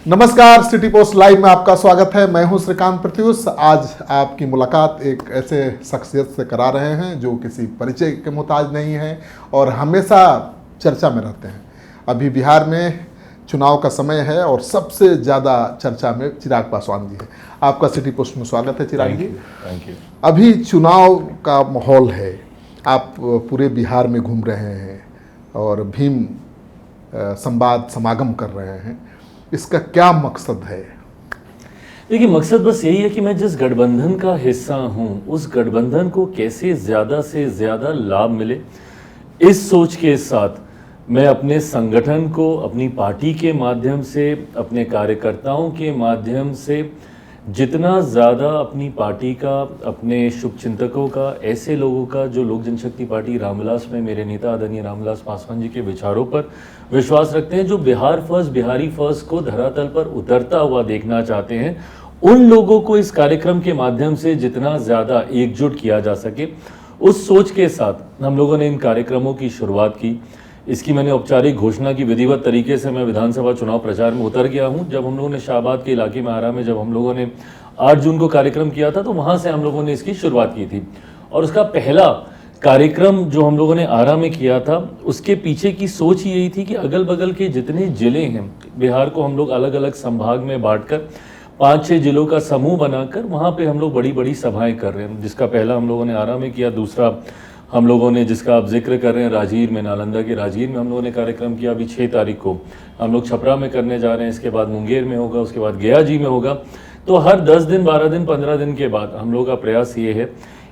नमस्कार, city post live में आपका स्वागत है। मैं हूं श्रीकांत प्रत्युष। आज आपकी मुलाकात एक ऐसे शख्सियत से करा रहे हैं जो किसी परिचय के मोहताज नहीं है और हमेशा चर्चा में रहते हैं। अभी बिहार में चुनाव का समय है और सबसे ज़्यादा चर्चा में चिराग पासवान जी है। आपका सिटी पोस्ट में स्वागत है चिराग जी। Thank you. अभी चुनाव का माहौल है, आप पूरे बिहार में घूम रहे हैं और भीम संवाद समागम कर रहे हैं। इसका क्या मकसद है? देखिए, मकसद बस यही है कि मैं जिस गठबंधन का हिस्सा हूं उस गठबंधन को कैसे ज़्यादा से ज़्यादा लाभ मिले, इस सोच के साथ मैं अपने संगठन को अपनी पार्टी के माध्यम से, अपने कार्यकर्ताओं के माध्यम से जितना ज़्यादा अपनी पार्टी का, अपने शुभचिंतकों का, ऐसे लोगों का जो लोक जनशक्ति पार्टी रामविलास में मेरे नेता आदरणीय रामविलास पासवान जी के विचारों पर विश्वास रखते हैं, जो बिहार फर्स्ट, बिहारी फर्स्ट को धरातल पर उतरता हुआ देखना चाहते हैं, उन लोगों को इस कार्यक्रम के माध्यम से जितना ज़्यादा एकजुट किया जा सके, उस सोच के साथ हम लोगों ने इन कार्यक्रमों की शुरुआत की। इसकी मैंने औपचारिक घोषणा की विधिवत तरीके से मैं विधानसभा चुनाव प्रचार में उतर गया हूं। जब हम लोगों ने शाहबाद के इलाके में आरा में जब हम लोगों ने 8 जून को कार्यक्रम किया था तो वहां से हम लोगों ने इसकी शुरुआत की थी। और उसका पहला कार्यक्रम जो हम लोगों ने आरा में किया था, उसके पीछे की सोच ही यही थी कि अगल बगल के जितने जिले हैं बिहार को हम लोग अलग अलग संभाग में बांटकर 5-6 जिलों का समूह बनाकर वहाँ पे हम लोग बड़ी बड़ी सभाएं कर रहे हैं। जिसका पहला हम लोगों ने आरा में किया, दूसरा हम लोगों ने जिसका आप जिक्र कर रहे हैं राजगीर में, नालंदा के राजगीर में हम लोगों ने कार्यक्रम किया। अभी 6 तारीख को हम लोग छपरा में करने जा रहे हैं, इसके बाद मुंगेर में होगा, उसके बाद गया जी में होगा। तो हर 10 दिन, 12 दिन, 15 दिन के बाद हम लोग का प्रयास ये है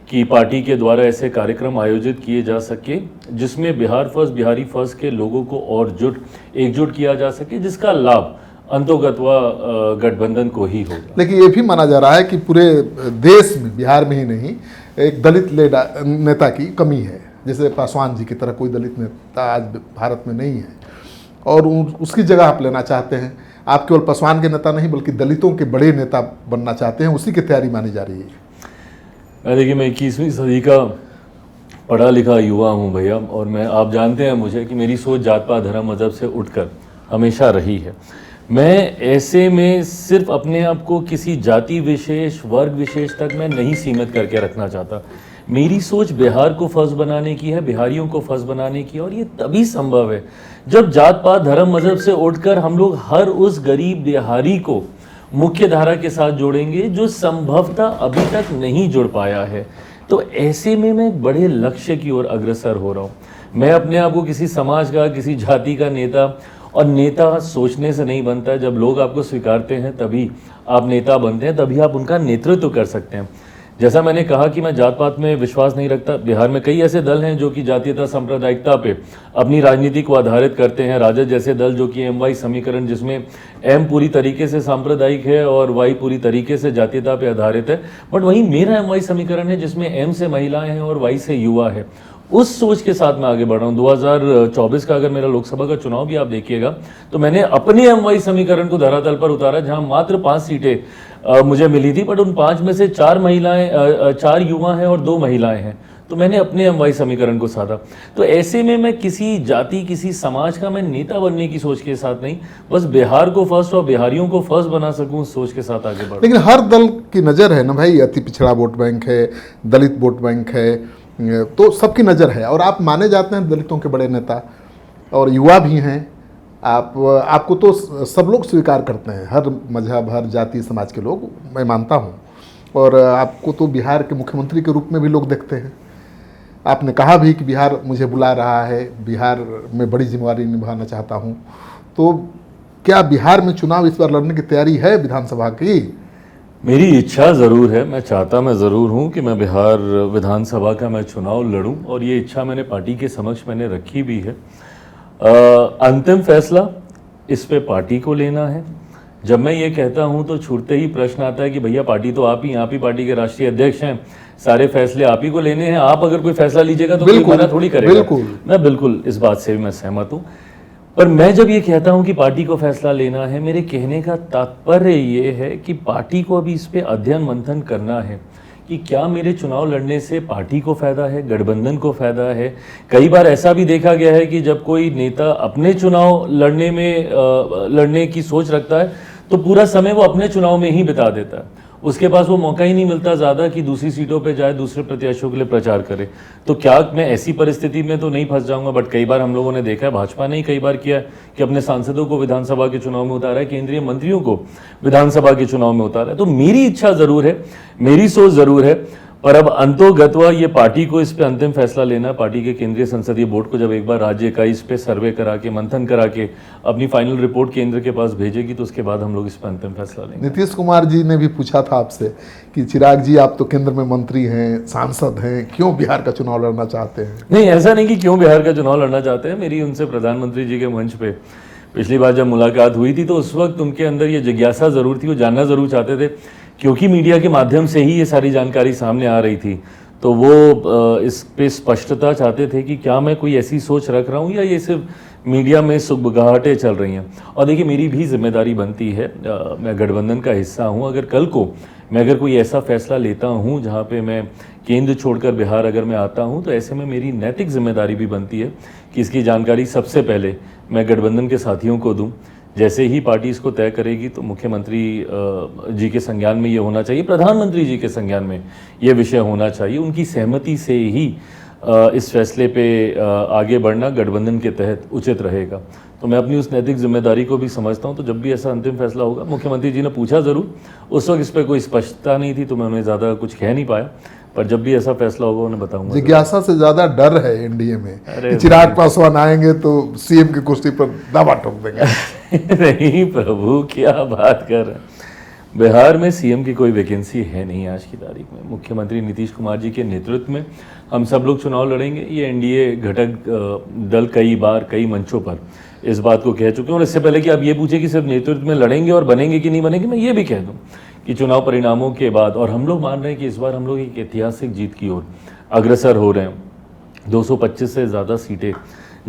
कि पार्टी के द्वारा ऐसे कार्यक्रम आयोजित किए जा सके जिसमें बिहार फर्स्ट, बिहारी फर्स्ट के लोगों को और एकजुट किया जा सके, जिसका लाभ अंतोगत्वा गठबंधन को ही होगा। लेकिन ये भी माना जा रहा है कि पूरे देश में, बिहार में ही नहीं, एक दलित नेता की कमी है। जैसे पासवान जी की तरह कोई दलित नेता आज भारत में नहीं है और उसकी जगह आप लेना चाहते हैं। आप केवल पासवान के नेता नहीं बल्कि दलितों के बड़े नेता बनना चाहते हैं, उसी की तैयारी मानी जा रही है। देखिए, मैं 21वीं सदी का पढ़ा लिखा युवा हूँ भैया, और आप जानते हैं मुझे कि मेरी सोच जात पात धर्म मजहब से उठकर हमेशा रही है। मैं ऐसे में सिर्फ अपने आप को किसी जाति विशेष, वर्ग विशेष तक मैं नहीं सीमित करके रखना चाहता। मेरी सोच बिहार को फर्स्ट बनाने की है, बिहारियों को फर्स्ट बनाने की है, और ये तभी संभव है जब जात पात धर्म मजहब से उठकर हम लोग हर उस गरीब बिहारी को मुख्य धारा के साथ जोड़ेंगे जो संभवतः अभी तक नहीं जुड़ पाया है। तो ऐसे में मैं एक बड़े लक्ष्य की ओर अग्रसर हो रहा हूँ। मैं अपने आप को किसी समाज का, किसी जाति का नेता, और नेता सोचने से नहीं बनता है। जब लोग आपको स्वीकारते हैं तभी आप नेता बनते हैं, तभी आप उनका नेतृत्व कर सकते हैं। जैसा मैंने कहा कि मैं जात पात में विश्वास नहीं रखता। बिहार में कई ऐसे दल हैं जो कि जातीयता, सांप्रदायिकता पे अपनी राजनीति को आधारित करते हैं। राजद जैसे दल जो कि MY समीकरण, जिसमें M पूरी तरीके से सांप्रदायिक है और Y पूरी तरीके से जातीयता पे आधारित है। बट वहीं मेरा MY समीकरण है जिसमें M से महिलाएं हैं और Y से युवा है। उस सोच के साथ मैं आगे बढ़ रहा हूँ। 2024 का अगर मेरा लोकसभा का चुनाव भी आप देखिएगा तो मैंने अपने MY समीकरण को धरातल पर उतारा, जहां मात्र 5 सीटें मुझे मिली थी, बट उन 5 में से 4 युवा हैं और 2 महिलाएं हैं। तो मैंने अपने MY समीकरण को साधा। तो ऐसे में मैं किसी जाति, किसी समाज का मैं नेता बनने की सोच के साथ नहीं, बस बिहार को फर्स्ट और बिहारियों को फर्स्ट बना सकूं, उस सोच के साथ आगे बढ़। लेकिन हर दल की नज़र है ना भाई, अति पिछड़ा वोट बैंक है, दलित वोट बैंक है, तो सबकी नज़र है और आप माने जाते हैं दलितों के बड़े नेता और युवा भी हैं। आपको तो सब लोग स्वीकार करते हैं, हर मजहब, हर जाति, समाज के लोग, मैं मानता हूं। और आपको तो बिहार के मुख्यमंत्री के रूप में भी लोग देखते हैं। आपने कहा भी कि बिहार मुझे बुला रहा है, बिहार में बड़ी जिम्मेवारी निभाना चाहता हूं। तो क्या बिहार में चुनाव इस बार लड़ने की तैयारी है विधानसभा की? मेरी इच्छा ज़रूर है, मैं चाहता मैं ज़रूर हूँ कि मैं बिहार विधानसभा का मैं चुनाव लड़ूं, और ये इच्छा मैंने पार्टी के समक्ष मैंने रखी भी है। अंतिम फैसला इस पे पार्टी को लेना है। जब मैं ये कहता हूँ तो छूटते ही प्रश्न आता है कि भैया पार्टी तो आप ही पार्टी के राष्ट्रीय अध्यक्ष हैं, सारे फैसले आप ही को लेने हैं, आप अगर कोई फैसला लीजिएगा तो कोई मना थोड़ी करेगा। मैं बिल्कुल इस बात से भी मैं सहमत हूँ। पर मैं जब ये कहता हूं कि पार्टी को फैसला लेना है, मेरे कहने का तात्पर्य ये है कि पार्टी को अभी इस पे अध्ययन मंथन करना है कि क्या मेरे चुनाव लड़ने से पार्टी को फायदा है, गठबंधन को फायदा है। कई बार ऐसा भी देखा गया है कि जब कोई नेता अपने चुनाव लड़ने की सोच रखता है तो पूरा समय वो अपने चुनाव में ही बिता देता है, उसके पास वो मौका ही नहीं मिलता ज़्यादा कि दूसरी सीटों पे जाए, दूसरे प्रत्याशियों के लिए प्रचार करे। तो क्या मैं ऐसी परिस्थिति में तो नहीं फंस जाऊंगा, बट कई बार हम लोगों ने देखा है, भाजपा ने ही कई बार किया कि अपने सांसदों को विधानसभा के चुनाव में उतारा है, केंद्रीय मंत्रियों को विधानसभा के चुनाव में उतारा है। तो मेरी इच्छा ज़रूर है, मेरी सोच ज़रूर है, पर अब अंतोगत्वा ये पार्टी को इस पे अंतिम फैसला लेना है। पार्टी के केंद्रीय संसदीय बोर्ड को जब एक बार राज्य इकाई इस पे सर्वे करा के, मंथन करा के अपनी फाइनल रिपोर्ट केंद्र के पास भेजेगी, तो उसके बाद हम लोग इस पे अंतिम फैसला लेंगे। नीतीश कुमार जी ने भी पूछा था आपसे कि चिराग जी आप तो केंद्र में मंत्री हैं, सांसद हैं, क्यों बिहार का चुनाव लड़ना चाहते हैं? नहीं, ऐसा नहीं कि क्यों बिहार का चुनाव लड़ना चाहते हैं। मेरी उनसे प्रधानमंत्री जी के मंच पे पिछली बार जब मुलाकात हुई थी, तो उस वक्त उनके अंदर ये जिज्ञासा जरूर थी, वो जानना जरूर चाहते थे, क्योंकि मीडिया के माध्यम से ही ये सारी जानकारी सामने आ रही थी। तो वो इस पे स्पष्टता चाहते थे कि क्या मैं कोई ऐसी सोच रख रहा हूँ या ये सिर्फ मीडिया में सुगबुगाहटें चल रही हैं। और देखिए, मेरी भी जिम्मेदारी बनती है, मैं गठबंधन का हिस्सा हूँ। अगर कल को मैं अगर कोई ऐसा फैसला लेता हूँ जहाँ पे मैं केंद्र छोड़कर बिहार अगर मैं आता हूँ, तो ऐसे में मेरी नैतिक जिम्मेदारी भी बनती है कि इसकी जानकारी सबसे पहले मैं गठबंधन के साथियों को दूँ। जैसे ही पार्टी इसको तय करेगी तो मुख्यमंत्री जी के संज्ञान में ये होना चाहिए, प्रधानमंत्री जी के संज्ञान में ये विषय होना चाहिए। उनकी सहमति से ही इस फैसले पे आगे बढ़ना गठबंधन के तहत उचित रहेगा। तो मैं अपनी उस नैतिक जिम्मेदारी को भी समझता हूँ। तो जब भी ऐसा अंतिम फैसला होगा, मुख्यमंत्री जी ने पूछा ज़रूर, उस वक्त इस पर कोई स्पष्टता नहीं थी तो मैं उन्हें ज़्यादा कुछ कह नहीं पाया, पर जब भी ऐसा फैसला होगा उन्हें बताऊंगा। जिज्ञासा से ज्यादा डर है एनडीए में कि चिराग पासवान आएंगे तो सीएम की कुर्सी पर दावा ठोक देंगे। नहीं प्रभु, क्या बात कर रहे हैं। बिहार में सीएम की कोई वैकेंसी है नहीं आज की तारीख में। मुख्यमंत्री नीतीश कुमार जी के नेतृत्व में हम सब लोग चुनाव लड़ेंगे। ये एनडीए घटक दल कई बार कई मंचों पर इस बात को कह चुके हैं। और इससे पहले कि आप ये पूछे कि सिर्फ नेतृत्व में लड़ेंगे और बनेंगे कि नहीं बनेंगे, मैं ये भी कह दूं कि चुनाव परिणामों के बाद, और हम लोग मान रहे हैं कि इस बार हम लोग एक ऐतिहासिक जीत की ओर अग्रसर हो रहे हैं। 225 से ज़्यादा सीटें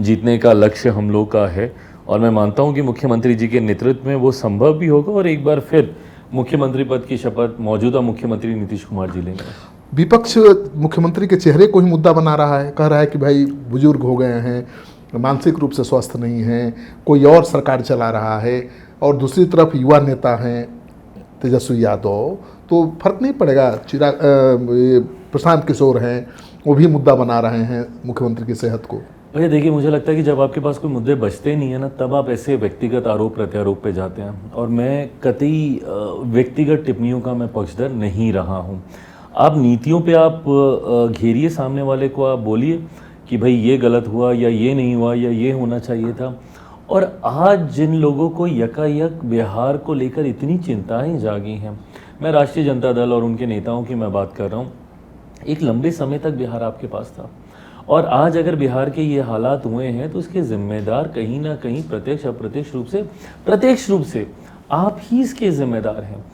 जीतने का लक्ष्य हम लोग का है, और मैं मानता हूं कि मुख्यमंत्री जी के नेतृत्व में वो संभव भी होगा, और एक बार फिर मुख्यमंत्री पद की शपथ मौजूदा मुख्यमंत्री नीतीश कुमार जी लेंगे। विपक्ष मुख्यमंत्री के चेहरे को ही मुद्दा बना रहा है, कह रहा है कि भाई बुजुर्ग हो गए हैं, मानसिक रूप से स्वस्थ नहीं हैं, कोई और सरकार चला रहा है, और दूसरी तरफ युवा नेता हैं तेजस्वी यादव, तो फर्क नहीं पड़ेगा। चिराग प्रशांत किशोर हैं, वो भी मुद्दा बना रहे हैं मुख्यमंत्री की सेहत को। भैया देखिए, मुझे लगता है कि जब आपके पास कोई मुद्दे बचते नहीं है ना, तब आप ऐसे व्यक्तिगत आरोप प्रत्यारोप पे जाते हैं, और मैं कतई व्यक्तिगत टिप्पणियों का मैं पक्षधर नहीं रहा हूँ। आप नीतियों पे आप घेरिए सामने वाले को, आप बोलिए कि भाई ये गलत हुआ या ये नहीं हुआ या ये होना चाहिए था। और आज जिन लोगों को यकायक बिहार को लेकर इतनी चिंताएं जागी हैं, मैं राष्ट्रीय जनता दल और उनके नेताओं की मैं बात कर रहा हूँ। एक लंबे समय तक बिहार आपके पास था, और आज अगर बिहार के ये हालात हुए हैं तो इसके जिम्मेदार कहीं ना कहीं प्रत्यक्ष रूप से आप ही इसके जिम्मेदार हैं।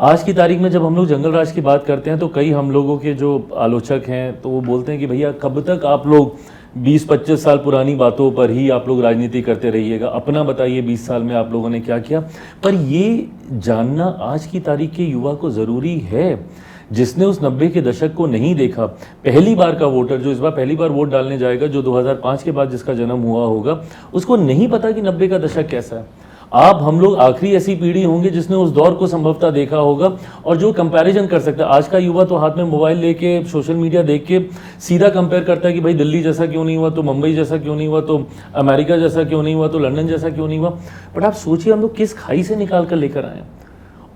आज की तारीख में जब हम लोग जंगल राज की बात करते हैं, तो कई हम लोगों के जो आलोचक हैं तो वो बोलते हैं कि भैया कब तक आप लोग 20-25 साल पुरानी बातों पर ही आप लोग राजनीति करते रहिएगा, अपना बताइए 20 साल में आप लोगों ने क्या किया। पर ये जानना आज की तारीख के युवा को ज़रूरी है, जिसने उस 90 के दशक को नहीं देखा। पहली बार का वोटर जो इस बार पहली बार वोट डालने जाएगा, जो 2005 के बाद जिसका जन्म हुआ होगा, उसको नहीं पता कि 90 का दशक कैसा है। आप हम लोग आखिरी ऐसी पीढ़ी होंगे जिसने उस दौर को संभवतः देखा होगा, और जो कंपैरिजन कर सकता है। आज का युवा तो हाथ में मोबाइल लेके सोशल मीडिया देख के सीधा कंपेयर करता है कि भाई दिल्ली जैसा क्यों नहीं हुआ, तो मुंबई जैसा क्यों नहीं हुआ, तो अमेरिका जैसा क्यों नहीं हुआ, तो लंदन जैसा क्यों नहीं हुआ। बट आप सोचिए हम लोग किस खाई से निकाल कर लेकर आए,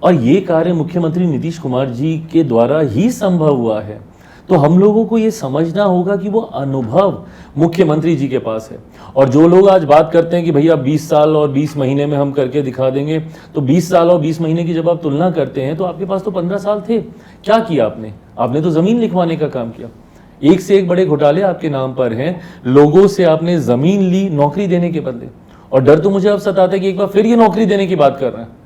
और ये कार्य मुख्यमंत्री नीतीश कुमार जी के द्वारा ही संभव हुआ है। तो हम लोगों को ये समझना होगा कि वो अनुभव मुख्यमंत्री जी के पास है। और जो लोग आज बात करते हैं कि भैया 20 साल और 20 महीने में हम करके दिखा देंगे, तो 20 साल और 20 महीने की जब आप तुलना करते हैं तो आपके पास तो 15 साल थे। क्या किया आपने? आपने तो ज़मीन लिखवाने का काम किया। एक से एक बड़े घोटाले आपके नाम पर हैं। लोगों से आपने ज़मीन ली नौकरी देने के बदले, और डर तो मुझे अब सताता है कि एक बार फिर ये नौकरी देने की बात कर रहे हैं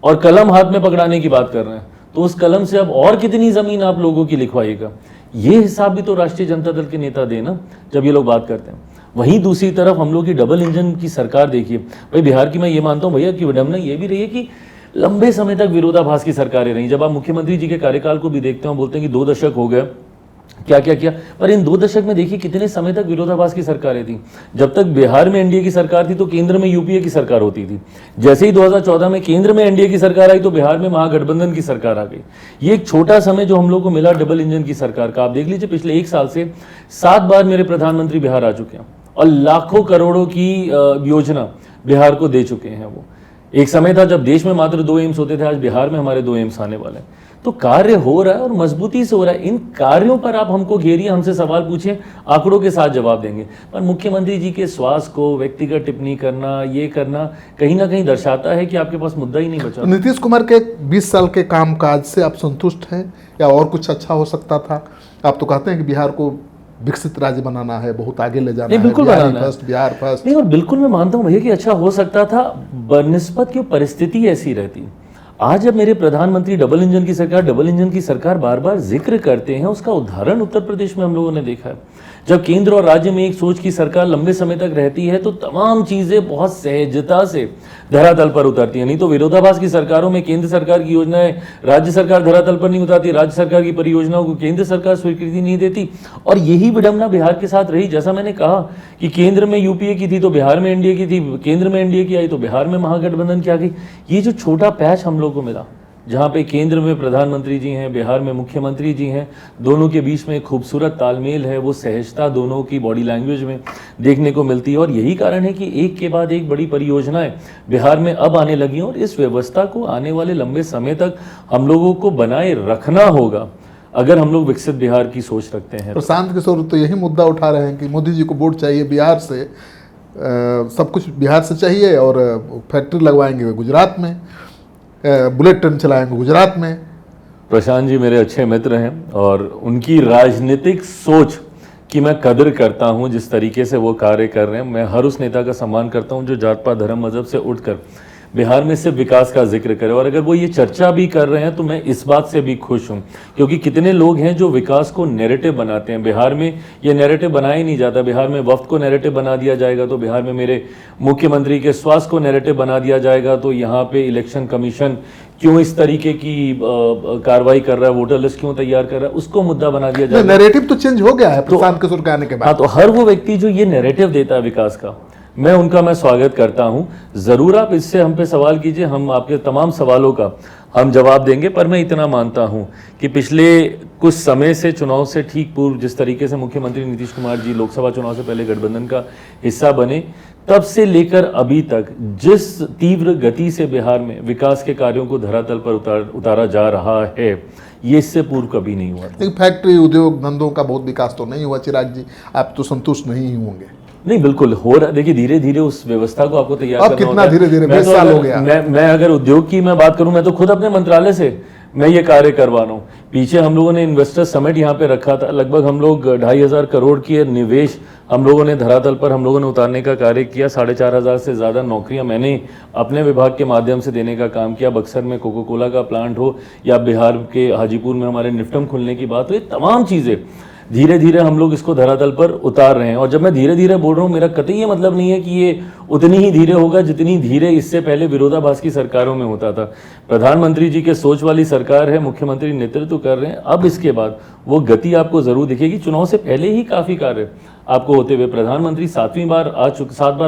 और कलम हाथ में पकड़ाने की बात कर रहे हैं। तो उस कलम से अब और कितनी ज़मीन आप लोगों की लिखवाइएगा, ये हिसाब भी तो राष्ट्रीय जनता दल के नेता देना जब ये लोग बात करते हैं। वहीं दूसरी तरफ हम लोग की डबल इंजन की सरकार देखिए। भाई बिहार की मैं ये मानता हूँ भैया कि विडम्बना ये भी रही है कि लंबे समय तक विरोधाभास की सरकारें रही। जब आप मुख्यमंत्री जी के कार्यकाल को भी देखते हैं, बोलते हैं कि 2 दशक हो गए क्या क्या किया। पर इन 2 दशक में देखिए कितने समय तक विरोधाभास की सरकारें थी। जब तक बिहार में एनडीए की सरकार थी तो केंद्र में यूपीए की सरकार होती थी। जैसे ही 2014 में केंद्र में एनडीए की सरकार आई तो बिहार में महागठबंधन की सरकार आ गई। ये एक छोटा समय जो हम लोग को मिला डबल इंजन की सरकार का, आप देख लीजिए पिछले 1 साल से 7 बार मेरे प्रधानमंत्री बिहार आ चुके हैं और लाखों करोड़ों की योजना बिहार को दे चुके हैं। वो एक समय था जब देश में मात्र 2 एम्स होते थे, आज बिहार में हमारे 2 एम्स आने वाले हैं। तो कार्य हो रहा है और मजबूती से हो रहा है। इन कार्यों पर आप हमको घेरिए, हमसे सवाल पूछिए, आंकड़ों के साथ जवाब देंगे। पर मुख्यमंत्री जी के स्वास्थ्य को व्यक्तिगत टिप्पणी करना, ये करना कहीं ना कहीं दर्शाता है कि आपके पास मुद्दा ही नहीं बचा। नीतीश कुमार के 20 साल के कामकाज से आप संतुष्ट हैं या और कुछ अच्छा हो सकता था? आप तो कहते हैं कि बिहार को विकसित राज्य बनाना है, बहुत आगे ले जाना है, बिल्कुल बनाना है। बिहार फर्स्ट। नहीं, और बिल्कुल मैं मानता हूँ भैया कि अच्छा हो सकता था बनिस्बत की परिस्थिति ऐसी रहती। आज जब मेरे प्रधानमंत्री डबल इंजन की सरकार बार बार जिक्र करते हैं, उसका उदाहरण उत्तर प्रदेश में हम लोगों ने देखा है। जब केंद्र और राज्य में एक सोच की सरकार लंबे समय तक रहती है तो तमाम चीजें बहुत सहजता से धरातल पर उतरती हैं। नहीं तो विरोधाभास की सरकारों में केंद्र सरकार की योजनाएं राज्य सरकार धरातल पर नहीं उतारती, राज्य सरकार की परियोजनाओं को केंद्र सरकार स्वीकृति नहीं देती। और यही विडंबना बिहार के साथ रही। जैसा मैंने कहा कि केंद्र में यूपीए की थी तो बिहार में एनडीए की थी, केंद्र में एनडीए की आई तो बिहार में महागठबंधन की आ गई। ये जो छोटा पैच हम लोग को मिला, जहाँ पे केंद्र में प्रधानमंत्री जी हैं, बिहार में मुख्यमंत्री जी हैं, दोनों के बीच में एक खूबसूरत तालमेल है, वो सहजता दोनों की बॉडी लैंग्वेज में देखने को मिलती है। और यही कारण है कि एक के बाद एक बड़ी परियोजनाएं बिहार में अब आने लगी हैं। और इस व्यवस्था को आने वाले लंबे समय तक हम लोगों को बनाए रखना होगा अगर हम लोग विकसित बिहार की सोच रखते हैं। प्रशांत किशोर तो यही मुद्दा उठा रहे हैं कि मोदी जी को वोट चाहिए बिहार से, सब कुछ बिहार से चाहिए और फैक्ट्री लगवाएंगे गुजरात में, बुलेट ट्रेन चलाएंगे गुजरात में। प्रशांत जी मेरे अच्छे मित्र हैं और उनकी राजनीतिक सोच की मैं कदर करता हूं। जिस तरीके से वो कार्य कर रहे हैं, मैं हर उस नेता का सम्मान करता हूं जो जात पात धर्म मजहब से उठकर बिहार में सिर्फ विकास का जिक्र करे। और अगर वो ये चर्चा भी कर रहे हैं तो मैं इस बात से भी खुश हूं, क्योंकि कितने लोग हैं जो विकास को नैरेटिव बनाते हैं। बिहार में ये नैरेटिव बनाया ही नहीं जाता। बिहार में वक्त को नैरेटिव बना दिया जाएगा तो बिहार में मेरे मुख्यमंत्री के स्वास्थ्य को नैरेटिव बना दिया जाएगा तो यहाँ पे इलेक्शन कमीशन क्यों इस तरीके की कार्रवाई कर रहा है, वोटर लिस्ट क्यों तैयार कर रहा है, उसको मुद्दा बना दिया जाएगा। नैरेटिव तो चेंज हो गया है प्रशांत किशोर के आने के बाद। हाँ, तो हर वो व्यक्ति जो ये नैरेटिव देता है विकास का, मैं स्वागत करता हूं। जरूर आप इससे हम पे सवाल कीजिए, हम आपके तमाम सवालों का हम जवाब देंगे। पर मैं इतना मानता हूं कि पिछले कुछ समय से, चुनाव से ठीक पूर्व, जिस तरीके से मुख्यमंत्री नीतीश कुमार जी लोकसभा चुनाव से पहले गठबंधन का हिस्सा बने, तब से लेकर अभी तक जिस तीव्र गति से बिहार में विकास के कार्यों को धरातल पर उतारा जा रहा है, ये इससे पूर्व कभी नहीं हुआ था। फैक्ट्री, उद्योग धंधों का बहुत विकास तो नहीं हुआ। चिराग जी, आप तो संतुष्ट नहीं होंगे। नहीं, बिल्कुल हो रहा है। देखिए धीरे धीरे उस व्यवस्था को आपको तैयार करना कितना धीरे धीरे 20 साल हो गया। मैं अगर उद्योग की मैं बात करूं, मैं तो खुद अपने मंत्रालय से मैं ये कार्य करवा रहा हूँ। पीछे हम लोगों ने इन्वेस्टर समिट यहाँ पे रखा था, लगभग हम लोग 2,500 करोड़ की निवेश हम लोगों ने धरातल पर हम लोगों ने उतारने का कार्य किया। 4,500 से ज़्यादा नौकरियां मैंने अपने विभाग के माध्यम से देने का काम किया। बक्सर में कोको कोला का प्लांट हो या बिहार के हाजीपुर में हमारे निफ्टम खुलने की बात हो, ये तमाम चीज़ें धीरे धीरे हम लोग इसको धरातल पर उतार रहे हैं। और जब मैं धीरे धीरे बोल रहा हूँ, मेरा कतई ये मतलब नहीं है कि ये उतनी ही धीरे होगा जितनी धीरे इससे पहले विरोधाभास की सरकारों में होता था। प्रधानमंत्री जी के सोच वाली सरकार है, मुख्यमंत्री नेतृत्व कर रहे हैं। अब इसके बाद वो गति आपको जरूर दिखेगी। चुनाव से पहले ही काफ़ी कार्य आपको होते हुए, प्रधानमंत्री 7 बार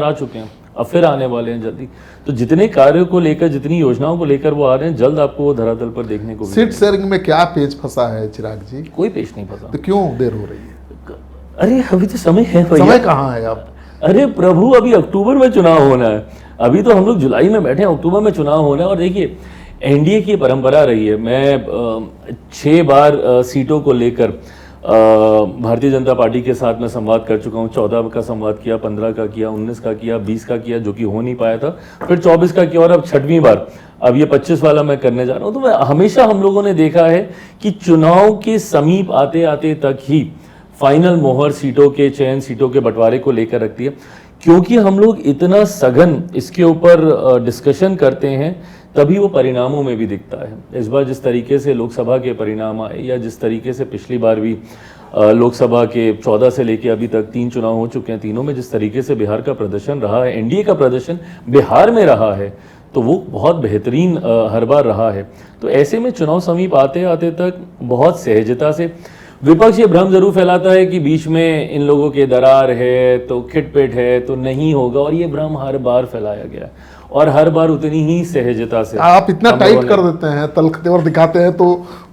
आ चुके हैं, अब फिर आने वाले हैं जल्दी। तो जितने कार्यों को लेकर, जितनी योजनाओं को लेकर वो आ रहे हैं, जल्द आपको वो धरातल पर देखने को सीट शेयरिंग में क्या पेच फंसा है चिराग जी? कोई पेच नहीं फंसा। तो क्यों देर हो रही है? अरे अभी तो समय है भैया। समय कहाँ है अब? अरे प्रभु, अभी अक्टूबर में चुनाव होना है। अभी तो हम लोग जुलाई में बैठे हैं, अक्टूबर में चुनाव होना है। और देखिए एनडीए की परंपरा रही है, मैं 6 बार सीटों को लेकर भारतीय जनता पार्टी के साथ मैं संवाद कर चुका हूँ। 14 का संवाद किया, 15 का किया, 19 का किया, 20 का किया, जो कि हो नहीं पाया था, फिर 24 का किया और अब 6वीं बार, अब ये 25 वाला मैं करने जा रहा हूँ। तो मैं हमेशा हम लोगों ने देखा है कि चुनाव के समीप आते आते तक ही फाइनल मोहर सीटों के चयन, सीटों के बंटवारे को लेकर रखती है, क्योंकि हम लोग इतना सघन इसके ऊपर डिस्कशन करते हैं, तभी वो परिणामों में भी दिखता है। इस बार जिस तरीके से लोकसभा के परिणाम आए, या जिस तरीके से पिछली बार भी लोकसभा के 14 से लेकर अभी तक 3 चुनाव हो चुके हैं, तीनों में जिस तरीके से बिहार का प्रदर्शन रहा है, एनडीए का प्रदर्शन बिहार में रहा है, तो वो बहुत बेहतरीन हर बार रहा है। तो ऐसे में चुनाव समीप आते आते तक बहुत सहजता से विपक्ष ये भ्रम जरूर फैलाता है कि बीच में इन लोगों के दरार है तो खिटपिट है तो नहीं होगा, और ये भ्रम हर बार फैलाया गया और हर बार उतनी ही सहजता से आप इतना टाइट कर देते हैं, तल्ख तेवर दिखाते हैं तो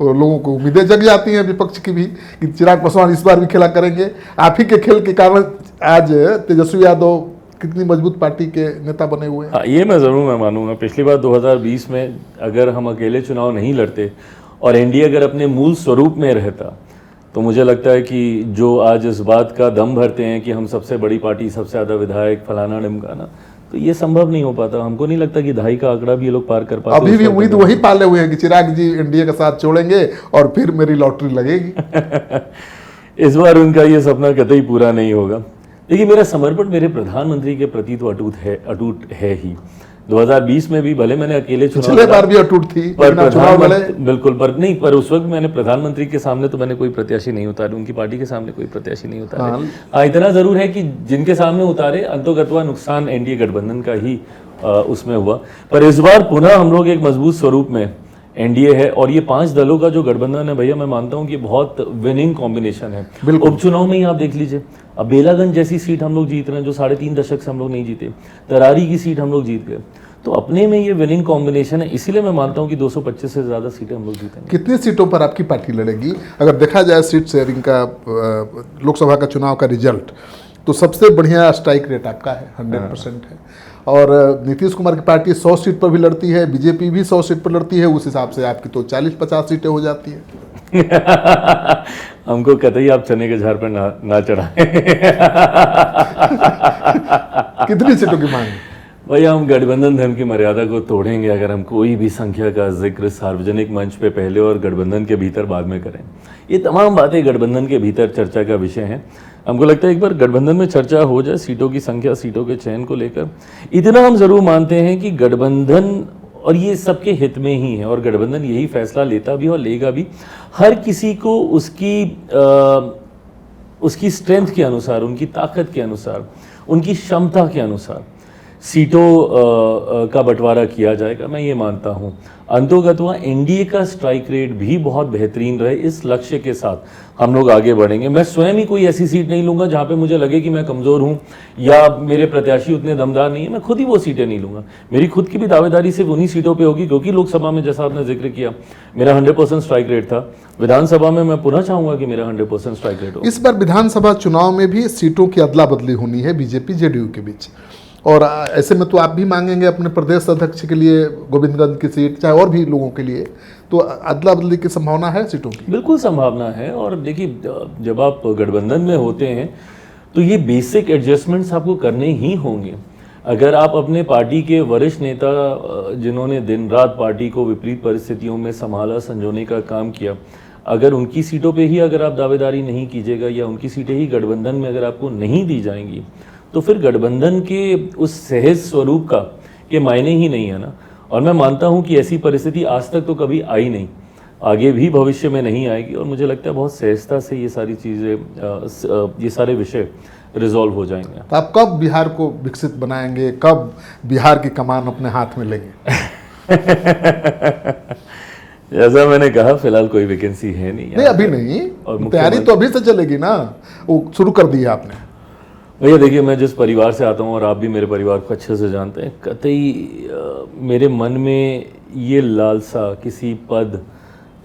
लोगों को उम्मीदें जग जाती हैं विपक्ष की भी कि चिराग पासवान इस बार भी खेला करेंगे। आप ही के खेल के कारण आज तेजस्वी यादव कितनी मजबूत पार्टी के नेता बने हुए हैं। हाँ, ये मैं मानूंगा। पिछली बार 2020 में अगर हम अकेले चुनाव नहीं लड़ते और एनडीए अगर अपने मूल स्वरूप में रहता, तो मुझे लगता है कि जो आज इस बात का दम भरते हैं कि हम सबसे बड़ी पार्टी, सबसे ज़्यादा विधायक, फलाना ढिमकाना, तो ये संभव नहीं हो पाता। हमको नहीं लगता कि 2.5 का आंकड़ा भी ये लोग पार कर पाते। अभी भी उम्मीद वही पाले हुए हैं कि चिराग जी एनडीए का साथ छोड़ेंगे और फिर मेरी लॉटरी लगेगी। इस बार उनका ये सपना कतई पूरा नहीं होगा। देखिए, मेरा समर्पण मेरे प्रधानमंत्री के प्रति तो अटूट है ही। 2020 में भी भले मैंने अकेले चुनाव पिछले बार भी अटूट थी, पर चुनाव लड़े। बिल्कुल, पर उस वक्त मैंने प्रधानमंत्री के सामने तो मैंने कोई प्रत्याशी नहीं उतारे, उनकी पार्टी के सामने कोई प्रत्याशी नहीं उतारे। हाँ, इतना जरूर है कि जिनके सामने उतारे अंतोगत्वा नुकसान एनडीए गठबंधन का ही उसमें हुआ। पर इस बार पुनः हम लोग एक मजबूत स्वरूप में एनडीए है, और ये 5 दलों का जो गठबंधन है भैया, मैं मानता हूँ कि बहुत विनिंग कॉम्बिनेशन है। उपचुनाव में ही आप देख लीजिए, अब बेलागंज जैसी सीट हम लोग जीत रहे हैं जो 3.5 दशक से हम लोग नहीं जीते, तरारी की सीट हम लोग जीत गए, तो अपने में ये विनिंग कॉम्बिनेशन है। इसीलिए मैं मानता हूँ कि 225 से ज्यादा सीटें हम लोग जीतेंगे। कितनी सीटों पर आपकी पार्टी लड़ेगी? अगर देखा जाए सीट शेयरिंग का, लोकसभा का चुनाव का रिजल्ट, तो सबसे बढ़िया स्ट्राइक रेट आपका है, 100% है। और नीतीश कुमार की पार्टी 100 सीट पर भी लड़ती है, बीजेपी भी 100 सीट पर लड़ती है, उस हिसाब से आपकी तो 40-50 सीटें हो जाती है। हमको कतई आप चने के झाड़ पर ना चढ़ाएं। कितनी सीटों की मांग है? भैया, हम गठबंधन धर्म की मर्यादा को तोड़ेंगे अगर हम कोई भी संख्या का जिक्र सार्वजनिक मंच पे पहले और गठबंधन के भीतर बाद में करें। ये तमाम बातें गठबंधन के भीतर चर्चा का विषय हैं। हमको लगता है एक बार गठबंधन में चर्चा हो जाए सीटों की संख्या, सीटों के चयन को लेकर, इतना हम जरूर मानते हैं कि गठबंधन, और ये सबके हित में ही है, और गठबंधन यही फैसला लेता भी और लेगा भी, हर किसी को उसकी स्ट्रेंथ के अनुसार, उनकी ताकत के अनुसार, उनकी क्षमता के अनुसार सीटों का बंटवारा किया जाएगा, मैं ये मानता हूँ। अंतोगत्वा एनडीए का स्ट्राइक रेट भी बहुत बेहतरीन रहे, इस लक्ष्य के साथ हम लोग आगे बढ़ेंगे। मैं स्वयं ही कोई ऐसी सीट नहीं लूंगा जहाँ पे मुझे लगे कि मैं कमज़ोर हूँ या मेरे प्रत्याशी उतने दमदार नहीं है, मैं खुद ही वो सीटें नहीं लूंगा। मेरी खुद की भी दावेदारी सिर्फ उन्हीं सीटों पर होगी, क्योंकि लोकसभा में जैसा आपने जिक्र किया मेरा 100% स्ट्राइक रेट था। विधानसभा में मैं पुनः चाहूंगा कि मेरा 100% स्ट्राइक रेट हो। इस बार विधानसभा चुनाव में भी सीटों की अदला बदली होनी है बीजेपी जेडीयू के बीच, और ऐसे में तो आप भी मांगेंगे अपने प्रदेश अध्यक्ष के लिए गोविंदगंज की सीट, चाहे और भी लोगों के लिए, तो अदला बदली की संभावना है सीटों की? बिल्कुल संभावना है। और देखिए, जब आप गठबंधन में होते हैं तो ये बेसिक एडजस्टमेंट्स आपको करने ही होंगे। अगर आप अपने पार्टी के वरिष्ठ नेता, जिन्होंने दिन रात पार्टी को विपरीत परिस्थितियों में संभाला, संजोने का काम किया, अगर उनकी सीटों पे ही अगर आप दावेदारी नहीं कीजिएगा या उनकी सीटें ही गठबंधन में अगर आपको नहीं दी जाएंगी, तो फिर गठबंधन के उस सहज स्वरूप का ये मायने ही नहीं है ना। और मैं मानता हूँ कि ऐसी परिस्थिति आज तक तो कभी आई नहीं, आगे भी भविष्य में नहीं आएगी, और मुझे लगता है बहुत सहजता से ये सारी चीज़ें, ये सारे विषय रिजॉल्व हो जाएंगे। तो आप कब बिहार को विकसित बनाएंगे, कब बिहार की कमान अपने हाथ में लेंगे? जैसा मैंने कहा, फिलहाल कोई वैकेंसी है नहीं अभी नहीं, और तैयारी तो अभी से चलेगी ना, वो शुरू कर दी है आपने। भैया देखिए, मैं जिस परिवार से आता हूँ और आप भी मेरे परिवार को अच्छे से जानते हैं, कतई मेरे मन में ये लालसा किसी पद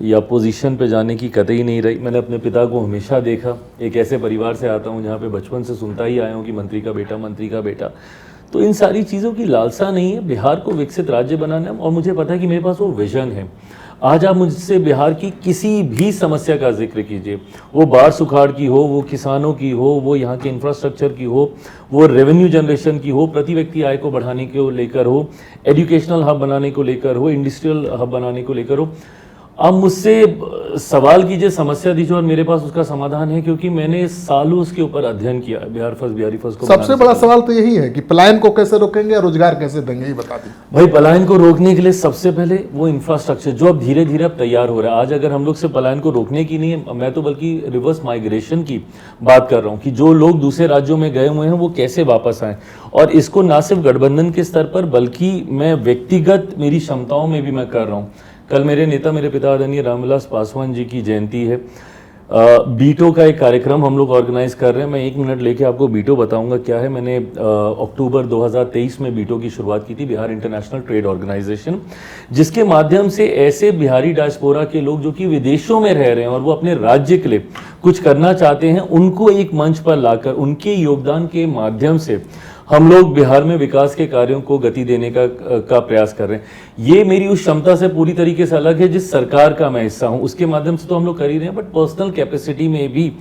या पोजीशन पे जाने की कतई नहीं रही। मैंने अपने पिता को हमेशा देखा, एक ऐसे परिवार से आता हूँ जहाँ पे बचपन से सुनता ही आया हूँ कि मंत्री का बेटा, मंत्री का बेटा। तो इन सारी चीज़ों की लालसा नहीं है, बिहार को विकसित राज्य बनाना, और मुझे पता है कि मेरे पास वो विजन है। आज आप मुझसे बिहार की किसी भी समस्या का जिक्र कीजिए, वो बाढ़ सुखाड़ की हो, वो किसानों की हो, वो यहाँ के इंफ्रास्ट्रक्चर की हो, वो रेवेन्यू जनरेशन की हो, प्रति व्यक्ति आय को बढ़ाने को लेकर हो, एजुकेशनल हब बनाने को लेकर हो, इंडस्ट्रियल हब बनाने को लेकर हो, आप मुझसे सवाल कीजिए, समस्या दीजिए, और मेरे पास उसका समाधान है, क्योंकि मैंने सालों उसके ऊपर अध्ययन किया है। बिहार फर्स्ट, बिहारी फर्स्ट को सबसे बड़ा सवाल तो यही है कि पलायन को कैसे रोकेंगे और रोजगार कैसे देंगे, ये बता दीजिए। भाई, पलायन को रोकने के लिए सबसे पहले वो इंफ्रास्ट्रक्चर जो अब धीरे धीरे अब तैयार हो रहा है। आज अगर हम लोग से पलायन को रोकने की नहीं है, मैं तो बल्कि रिवर्स माइग्रेशन की बात कर रहा हूँ कि जो लोग दूसरे राज्यों में गए हुए हैं वो कैसे वापस आए। और इसको ना सिर्फ गठबंधन के स्तर पर, बल्कि मैं व्यक्तिगत मेरी क्षमताओं में भी मैं कर रहा हूँ। कल मेरे नेता, मेरे पिता आदरणीय रामविलास पासवान जी की जयंती है। बीटो का एक कार्यक्रम हम लोग ऑर्गेनाइज कर रहे हैं। मैं 1 मिनट लेके आपको बीटो बताऊंगा क्या है। मैंने अक्टूबर 2023 में बीटो की शुरुआत की थी, बिहार इंटरनेशनल ट्रेड ऑर्गेनाइजेशन, जिसके माध्यम से ऐसे बिहारी डायस्पोरा के लोग जो कि विदेशों में रह रहे हैं और वो अपने राज्य के लिए कुछ करना चाहते हैं, उनको एक मंच पर लाकर उनके योगदान के माध्यम से हम लोग बिहार में विकास के कार्यों को गति देने का प्रयास कर रहे हैं। ये मेरी उस क्षमता से पूरी तरीके से अलग है जिस सरकार का मैं हिस्सा हूं, उसके माध्यम से तो हम लोग कर ही रहे हैं, बट पर्सनल कैपेसिटी में भी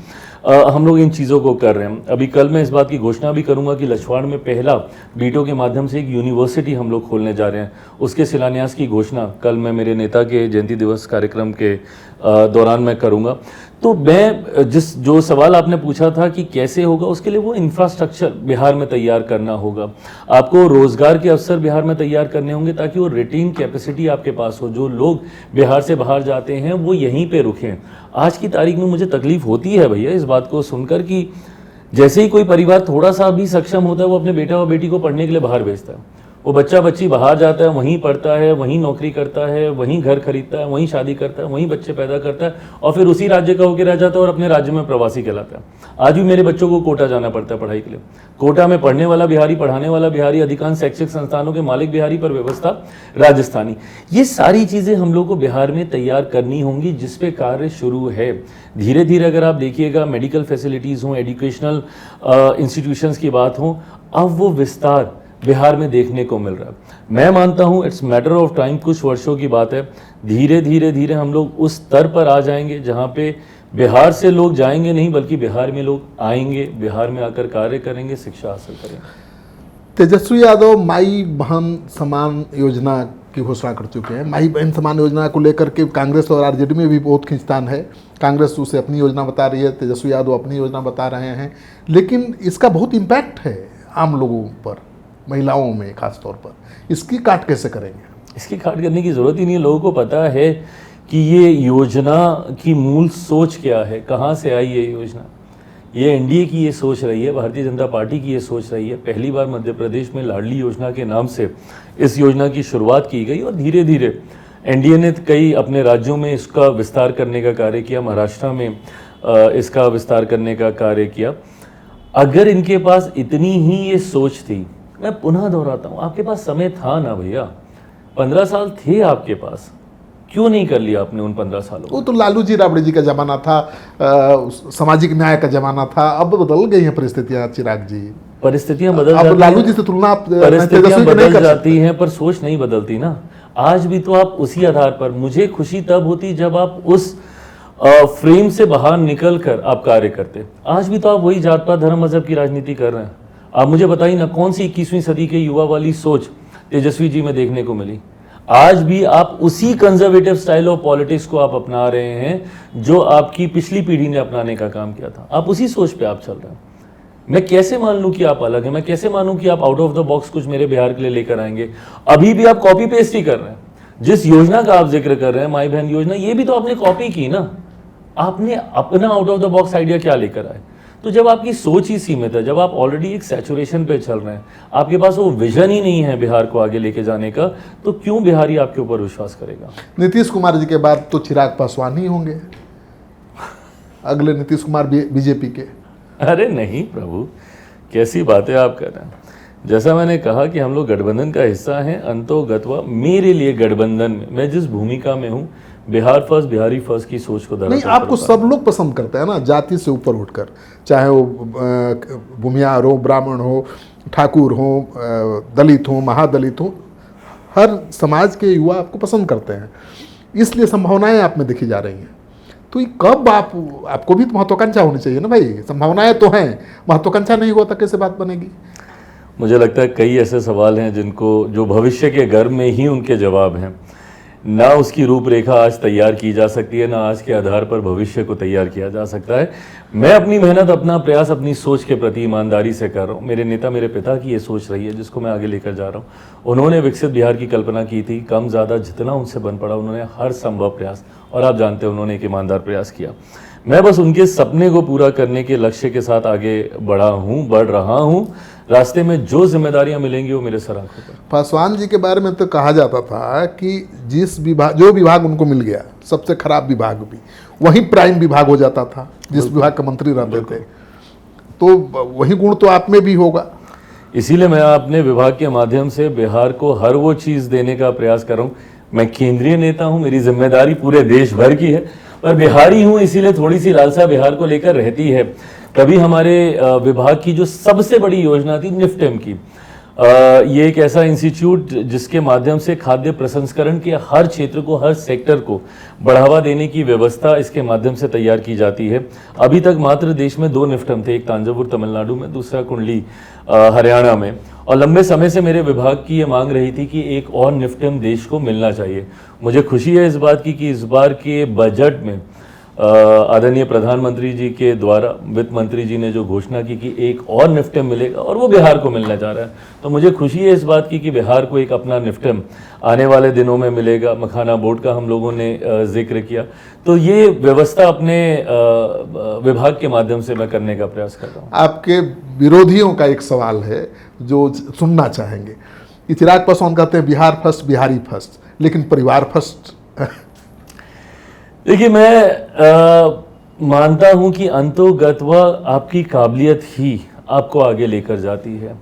हम लोग इन चीज़ों को कर रहे हैं। अभी कल मैं इस बात की घोषणा भी करूंगा कि लछवाड़ में पहला बीटो के माध्यम से एक यूनिवर्सिटी हम लोग खोलने जा रहे हैं। उसके शिलान्यास की घोषणा कल मैं मेरे नेता के जयंती दिवस कार्यक्रम के दौरान मैं करूंगा। तो मैं जो सवाल आपने पूछा था कि कैसे होगा, उसके लिए वो इंफ्रास्ट्रक्चर बिहार में तैयार करना होगा, आपको रोजगार के अवसर बिहार में तैयार करने होंगे ताकि वो रिटेन कैपेसिटी आपके पास हो, जो लोग बिहार से बाहर जाते हैं वो यहीं पे रुकें। आज की तारीख में मुझे तकलीफ होती है भैया इस बात को सुनकर कि जैसे ही कोई परिवार थोड़ा सा भी सक्षम होता है वो अपने बेटा और बेटी को पढ़ने के लिए बाहर भेजता है। वो बच्चा बच्ची बाहर जाता है, वहीं पढ़ता है, वहीं नौकरी करता है, वहीं घर खरीदता है, वहीं शादी करता है, वहीं बच्चे पैदा करता है और फिर उसी राज्य का होकर रह जाता है और अपने राज्य में प्रवासी कहलाता है। आज भी मेरे बच्चों को कोटा जाना पड़ता है पढ़ाई के लिए। कोटा में पढ़ने वाला बिहारी, पढ़ाने वाला बिहारी, अधिकांश शैक्षिक संस्थानों के मालिक बिहारी पर व्यवस्था राजस्थानी। ये सारी चीज़ें हम लोग को बिहार में तैयार करनी होंगी, जिसपे कार्य शुरू है। धीरे धीरे अगर आप देखिएगा मेडिकल फैसिलिटीज़ हों, एजुकेशनल इंस्टीट्यूशंस की बात हो, अब वो विस्तार बिहार में देखने को मिल रहा है। मैं मानता हूं इट्स मैटर ऑफ टाइम, कुछ वर्षों की बात है। धीरे धीरे धीरे हम लोग उस स्तर पर आ जाएंगे जहां पे बिहार से लोग जाएंगे नहीं, बल्कि बिहार में लोग आएंगे, बिहार में आकर कार्य करेंगे, शिक्षा हासिल करेंगे। तेजस्वी यादव माई बहन समान योजना की घोषणा कर चुके हैं। माई बहन समान योजना को लेकर के कांग्रेस और आरजेडी में भी बहुत खींचतान है। कांग्रेस उसे अपनी योजना बता रही है, तेजस्वी यादव अपनी योजना बता रहे हैं, लेकिन इसका बहुत इम्पैक्ट है आम लोगों पर, महिलाओं में खास तौर पर। इसकी काट कैसे करेंगे? इसकी काट करने की जरूरत ही नहीं है। लोगों को पता है कि ये योजना की मूल सोच क्या है, कहाँ से आई ये योजना। ये एनडीए की ये सोच रही है, भारतीय जनता पार्टी की ये सोच रही है। पहली बार मध्य प्रदेश में लाडली योजना के नाम से इस योजना की शुरुआत की गई और धीरे धीरे एनडीए ने कई अपने राज्यों में इसका विस्तार करने का कार्य किया, महाराष्ट्र में इसका विस्तार करने का कार्य किया। अगर इनके पास इतनी ही ये सोच थी, मैं पुनः दोहराता हूँ, आपके पास समय था ना भैया, 15 साल थे आपके पास, क्यों नहीं कर लिया आपने उन 15 सालों? वो तो लालू जी राबड़ी जी का जमाना था, सामाजिक न्याय का जमाना था। अब बदल गई हैं परिस्थितियां चिराग जी, परिस्थितियां बदल अब जाती लालू जी से तुलना आप परिस्थितियां बदल जाती हैं, पर सोच नहीं बदलती ना। आज भी तो आप उसी आधार पर, मुझे खुशी तब होती जब आप उस फ्रेम से बाहर निकल कर आप कार्य करते। आज भी तो आप वही जात पात धर्म मजहब की राजनीति कर रहे हैं। आप मुझे बताइए ना, कौन सी 21वीं सदी के युवा वाली सोच तेजस्वी जी में देखने को मिली? आज भी आप उसी कंजर्वेटिव स्टाइल ऑफ पॉलिटिक्स को आप अपना रहे हैं जो आपकी पिछली पीढ़ी ने अपनाने का काम किया था। आप उसी सोच पे आप चल रहे हैं। मैं कैसे मान लूं कि आप अलग हैं? मैं कैसे मानूं कि आप आउट ऑफ द बॉक्स कुछ मेरे बिहार के लिए लेकर आएंगे? अभी भी आप कॉपी पेस्ट ही कर रहे हैं। जिस योजना का आप जिक्र कर रहे हैं, माई बहन योजना, ये भी तो आपने कॉपी की ना। आपने अपना out of the box idea क्या लेकर आए? तो जब आपकी सोच ही सीमित है, जब आप ऑलरेडी एक सैचुरेशन पे चल रहे हैं, आपके पास वो विजन ही नहीं है बिहार को आगे लेके जाने का, तो क्यों बिहारी आपके ऊपर विश्वास करेगा? नीतीश कुमार जी के बाद तो चिराग पासवान ही होंगे, अगले नीतीश कुमार बीजेपी के। अरे नहीं प्रभु, कैसी बातें आप कर रहे हैं। जैसा मैंने कहा कि हम लोग गठबंधन का हिस्सा हैं, अंतोगत्वा मेरे लिए गठबंधन में मैं जिस भूमिका में हूँ, बिहार फर्स्ट, बिहारी फर्स्ट की सोच को नहीं, आपको सब लोग पसंद करते हैं ना, जाति से ऊपर उठकर, चाहे वो भूमियार हो, ब्राह्मण हो, ठाकुर हो, दलित हो, महादलित हो, हर समाज के युवा आपको पसंद करते हैं। इसलिए संभावनाएं आप में देखी जा रही हैं। तो ये कब आपको भी तो महत्वाकांक्षा होनी चाहिए ना भाई। संभावनाएं तो हैं, महत्वाकांक्षा नहीं होता कैसे बात बनेगी? मुझे लगता है कई ऐसे सवाल हैं जिनको, जो भविष्य के गर्भ में ही उनके जवाब हैं। ना उसकी रूपरेखा आज तैयार की जा सकती है, ना आज के आधार पर भविष्य को तैयार किया जा सकता है। मैं अपनी मेहनत, अपना प्रयास, अपनी सोच के प्रति ईमानदारी से कर रहा हूँ। मेरे नेता, मेरे पिता की ये सोच रही है जिसको मैं आगे लेकर जा रहा हूँ। उन्होंने विकसित बिहार की कल्पना की थी, कम ज़्यादा जितना उनसे बन पड़ा उन्होंने हर संभव प्रयास, और आप जानते हैं उन्होंने एक ईमानदार प्रयास किया। मैं बस उनके सपने को पूरा करने के लक्ष्य के साथ आगे बढ़ रहा हूँ। रास्ते में जो जिम्मेदारियां मिलेंगी वो मेरे सर आंखों पर। पासवान जी के बारे में तो कहा जाता था कि जो विभाग उनको मिल गया, सबसे खराब विभाग भी वही प्राइम विभाग हो जाता था, जिस विभाग का मंत्री रहते थे। तो वही गुण तो आप में भी होगा। इसीलिए मैं अपने विभाग के माध्यम से बिहार को हर वो चीज़ देने का प्रयास कर रहा हूँ। मैं केंद्रीय नेता हूँ, मेरी जिम्मेदारी पूरे देश भर की है, पर बिहारी हूँ इसीलिए थोड़ी सी लालसा बिहार को लेकर रहती है। तभी हमारे विभाग की जो सबसे बड़ी योजना थी निफ्टेम की, ये एक ऐसा इंस्टीट्यूट जिसके माध्यम से खाद्य प्रसंस्करण के हर क्षेत्र को, हर सेक्टर को बढ़ावा देने की व्यवस्था इसके माध्यम से तैयार की जाती है। अभी तक मात्र देश में 2 निफ्टम थे, एक तांजावुर तमिलनाडु में, दूसरा कुंडली हरियाणा में, और लंबे समय से मेरे विभाग की ये मांग रही थी कि एक और निफ्टम देश को मिलना चाहिए। मुझे खुशी है इस बात की कि इस बार के बजट में आदरणीय प्रधानमंत्री जी के द्वारा वित्त मंत्री जी ने जो घोषणा की कि एक और निफ्टम मिलेगा और वो बिहार को मिलने जा रहा है। तो मुझे खुशी है इस बात की कि बिहार को एक अपना निफ्टम आने वाले दिनों में मिलेगा। मखाना बोर्ड का हम लोगों ने जिक्र किया, तो ये व्यवस्था अपने विभाग के माध्यम से मैं करने का प्रयास कर रहा हूँ। आपके विरोधियों का एक सवाल है जो सुनना चाहेंगे कि चिराग पासवान कहते हैं बिहार फर्स्ट, बिहारी फर्स्ट, लेकिन परिवार फर्स्ट। देखिए, मैं मानता हूं कि अंतोगत्वा आपकी काबिलियत ही आपको आगे लेकर जाती है।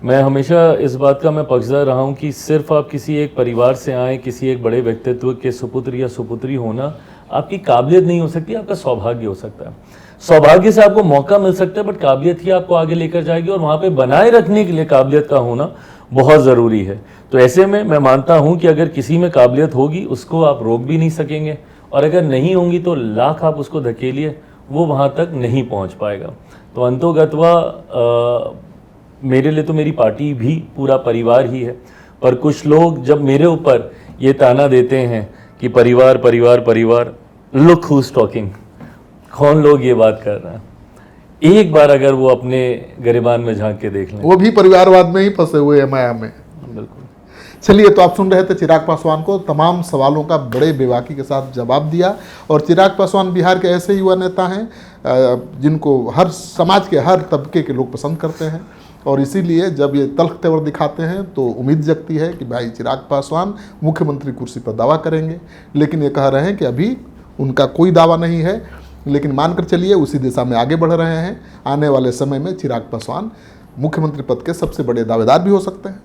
मैं हमेशा इस बात का मैं पक्षधर रहा हूं कि सिर्फ आप किसी एक परिवार से आए, किसी एक बड़े व्यक्तित्व के सुपुत्र या सुपुत्री होना आपकी काबिलियत नहीं हो सकती, आपका सौभाग्य हो सकता है। सौभाग्य से आपको मौका मिल सकता है, बट काबिलियत ही आपको आगे लेकर जाएगी, और वहाँ पे बनाए रखने के लिए काबिलियत का होना बहुत ज़रूरी है। तो ऐसे में मैं मानता हूँ कि अगर किसी में काबिलियत होगी उसको आप रोक भी नहीं सकेंगे, और अगर नहीं होंगी तो लाख आप उसको धकेलिए, वो वहाँ तक नहीं पहुँच पाएगा। तो अंतोगत्वा मेरे लिए तो मेरी पार्टी भी पूरा परिवार ही है, पर कुछ लोग जब मेरे ऊपर ये ताना देते हैं कि परिवार परिवार परिवार, लुक हुज टॉकिंग, कौन लोग ये बात कर रहे हैं, एक बार अगर वो अपने गिरेबान में झांक के देख लें। वो भी परिवारवाद में ही फंसे हुए हैं, माया में। बिल्कुल। चलिए, तो आप सुन रहे थे चिराग पासवान को। तमाम सवालों का बड़े बेबाकी के साथ जवाब दिया। और चिराग पासवान बिहार के ऐसे युवा नेता हैं जिनको हर समाज के हर तबके के लोग पसंद करते हैं, और इसीलिए जब ये तल्ख तेवर दिखाते हैं तो उम्मीद जगती है कि भाई चिराग पासवान मुख्यमंत्री कुर्सी पर दावा करेंगे। लेकिन ये कह रहे हैं कि अभी उनका कोई दावा नहीं है, लेकिन मानकर चलिए उसी दिशा में आगे बढ़ रहे हैं। आने वाले समय में चिराग पासवान मुख्यमंत्री पद के सबसे बड़े दावेदार भी हो सकते हैं।